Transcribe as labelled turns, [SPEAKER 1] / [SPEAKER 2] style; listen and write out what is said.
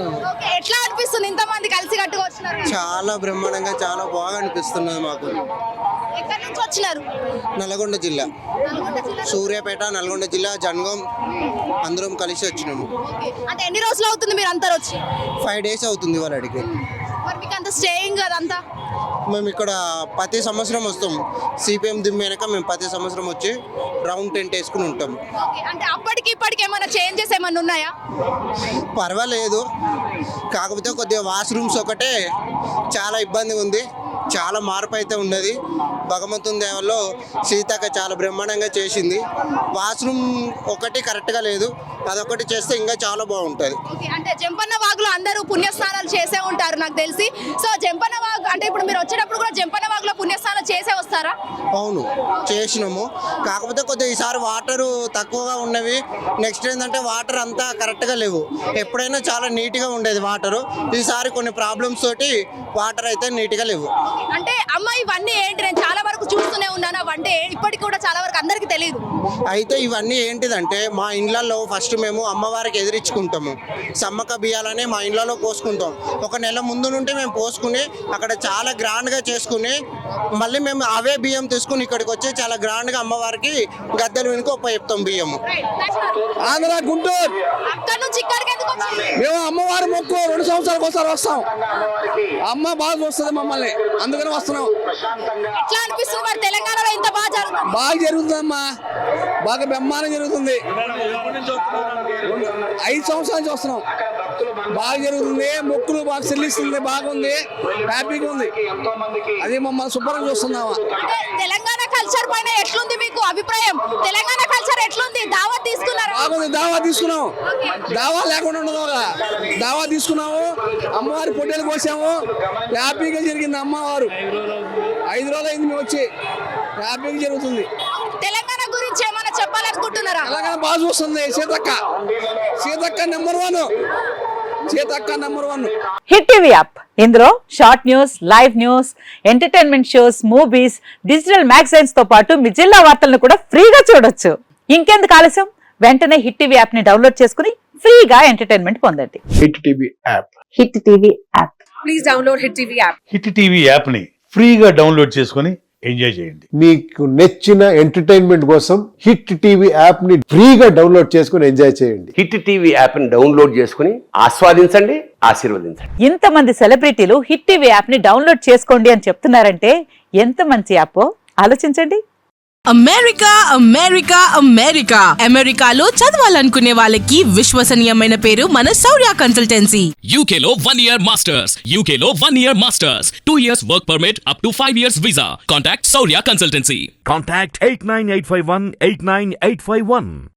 [SPEAKER 1] వచ్చినాము.
[SPEAKER 2] ఎట్లా అనిపిస్తుంది ఇంతమంది కలిసి కట్టుగా వచ్చినారు?
[SPEAKER 1] చాలా బ్రహ్మాండంగా చాలా బాగా అనిపిస్తున్నది మాకు.
[SPEAKER 2] ఎక్కడి నుంచి వచ్చినారు?
[SPEAKER 1] నల్గొండ జిల్లా, సూర్యాపేట, నల్గొండ జిల్లా, జనగాం అందరం కలిసి వచ్చినాము.
[SPEAKER 2] అంటే ఎన్ని రోజులు అవుతుంది మీరు అందరు వచ్చి?
[SPEAKER 1] 5 days అవుతుంది వాళ్ళడికి.
[SPEAKER 2] మరి మీకు అంత స్టేయింగ్ అదంతా?
[SPEAKER 1] మేము ఇక్కడ ప్రతి సంవత్సరం వస్తాం. సిపిఎం దిమ్మేనక మేము ప్రతి సంవత్సరం వచ్చి రౌండ్ టెంట్ వేసుకుని ఉంటాం.
[SPEAKER 2] అంటే అప్పటికి ఇప్పటికి ఏమైనా చేంజెస్ ఏమైనా ఉన్నాయా?
[SPEAKER 1] పర్వాలేదు, కాకపోతే కొద్దిగా వాష్రూమ్స్ ఒకటే చాలా ఇబ్బందిగా ఉంది. చాలా మార్పు అయితే ఉన్నది. భగవంతుని దేవల్లో సీతక్క చాలా బ్రహ్మాండంగా చేసింది. వాష్రూమ్ ఒకటి కరెక్ట్గా లేదు, అదొకటి చేస్తే ఇంకా చాలా బాగుంటుంది.
[SPEAKER 2] అంటే జంపన్న వాగులో అందరూ పుణ్యస్నానాలు చేసే ఉంటారు నాకు తెలిసి. సో జంపన్న వాగు అంటే ఇప్పుడు మీరు వచ్చేటప్పుడు కూడా జంపన్న వాగులో పుణ్యస్నానాలు చేసే వస్తారా?
[SPEAKER 1] అవును, చేసినాము. కాకపోతే కొద్దిగా ఈసారి వాటరు తక్కువగా ఉన్నవి. నెక్స్ట్ ఏంటంటే వాటర్ అంతా కరెక్ట్గా లేవు. ఎప్పుడైనా చాలా నీట్గా ఉండేది వాటరు. ఈసారి కొన్ని ప్రాబ్లమ్స్ తోటి వాటర్ అయితే నీట్గా లేవు.
[SPEAKER 2] అంటే అమ్మ ఇవన్నీ ఏంటి? నేను చాలా వరకు చూస్తూనే ఉన్నాను. అవంటే ఇప్పటికి కూడా చాలా వరకు అందరికీ తెలియదు.
[SPEAKER 1] అయితే ఇవన్నీ ఏంటిదంటే మా ఇండ్లలో ఫస్ట్ మేము అమ్మవారికి ఎదిరించుకుంటాము. సమ్మక్క బియ్యాలని మా ఇండ్లలో పోసుకుంటాం. 1 నెల ముందు నుండి మేము పోసుకుని అక్కడ చాలా గ్రాండ్గా చేసుకుని మళ్ళీ మేము అవే బియ్యం తీసుకుని ఇక్కడికి వచ్చి చాలా గ్రాండ్గా అమ్మవారికి గద్దెలు వెనుక చెప్తాం బియ్యము.
[SPEAKER 3] ఆంధ్ర గుంటూరు
[SPEAKER 2] అక్కడ నుంచి ఇక్కడికి ఎందుకు వచ్చారు?
[SPEAKER 3] మేము అమ్మవారి మొక్కు 2 సంవత్సరాలకు ఒకసారి వస్తాం. అమ్మ బాగా వస్తుంది మమ్మల్ని, అందుకని వస్తున్నాం.
[SPEAKER 2] ఎట్లా అనిపిస్తుంది మరి తెలంగాణలో ఇంత బాగా జరుగుతుంది?
[SPEAKER 3] బాగా జరుగుతుందమ్మా, బాగా బ్రహ్మాండం జరుగుతుంది. 5 సంవత్సరాల నుంచి వస్తున్నాం. బాగా జరుగుతుంది, మొక్కులు బాగా చెల్లిస్తుంది, బాగుంది, హ్యాపీగా ఉంది. అది మమ్మల్ని శుభ్రంగా చూస్తున్నామా.
[SPEAKER 2] తెలంగాణ కల్చర్ పైన ఎట్లుంది మీకు అభిప్రాయం? తెలంగాణ కల్చర్ ఎట్లుంది? దావా తీసుకున్నారా?
[SPEAKER 3] బాగుంది, దావా తీసుకున్నాం. దావా లేకుండా ఉండదు. దావా తీసుకున్నాము, అమ్మవారి పొట్టేలు కోసాము, హ్యాపీగా జరిగింది. అమ్మవారు 5 రోజులు అయింది మేము వచ్చి, హ్యాపీగా జరుగుతుంది.
[SPEAKER 2] తెలంగాణ గురించి ఏమైనా చెప్పాలనుకుంటున్నారా?
[SPEAKER 3] తెలంగాణ బాగా చూస్తుంది. Seethakka number 1. Seethakka number 1.
[SPEAKER 4] Hit TV app, ఇందులో short news, live news, entertainment shows, movies, digital magazines తో పాటు మీ జిల్లా వార్తలను కూడా ఫ్రీగా చూడొచ్చు. ఇంకెందుకు ఆలస్యం, వెంటనే హిట్ టీవీ యాప్ ని డౌన్లోడ్ చేసుకుని ఫ్రీగా ఎంటర్టైన్మెంట్ పొందండి.
[SPEAKER 5] Hit TV app.
[SPEAKER 4] Hit TV app.
[SPEAKER 2] Please download hit TV app.
[SPEAKER 6] Hit TV app ని ఫ్రీగా డౌన్లోడ్ చేసుకుని ఎంజాయ్ చేయండి.
[SPEAKER 5] మీకు నచ్చిన ఎంటర్టైన్మెంట్ కోసం హిట్ టీవీ యాప్ ని ఫ్రీగా డౌన్లోడ్ చేసుకుని ఎంజాయ్ చేయండి.
[SPEAKER 7] హిట్ టీవీ యాప్ ని డౌన్లోడ్ చేసుకుని ఆస్వాదించండి, ఆశీర్వదించండి.
[SPEAKER 4] ఇంతమంది సెలబ్రిటీలు హిట్ టీవీ యాప్ ని డౌన్లోడ్ చేసుకోండి అని చెప్తున్నారంటే ఎంత మంచి యాప్ ఆలోచించండి.
[SPEAKER 8] అమెరికా అమెరికా అమెరికా అమెరికాలో చదవాలనుకునే వాళ్ళకి విశ్వసనీయమైన పేరు మన శౌర్య కన్సల్టెన్సీ.
[SPEAKER 9] UK లో 1 year masters, UK లో 1 year masters, 2 years work permit up to 5 years visa. Contact Saurya Consultancy.
[SPEAKER 10] Contact 89851 89851.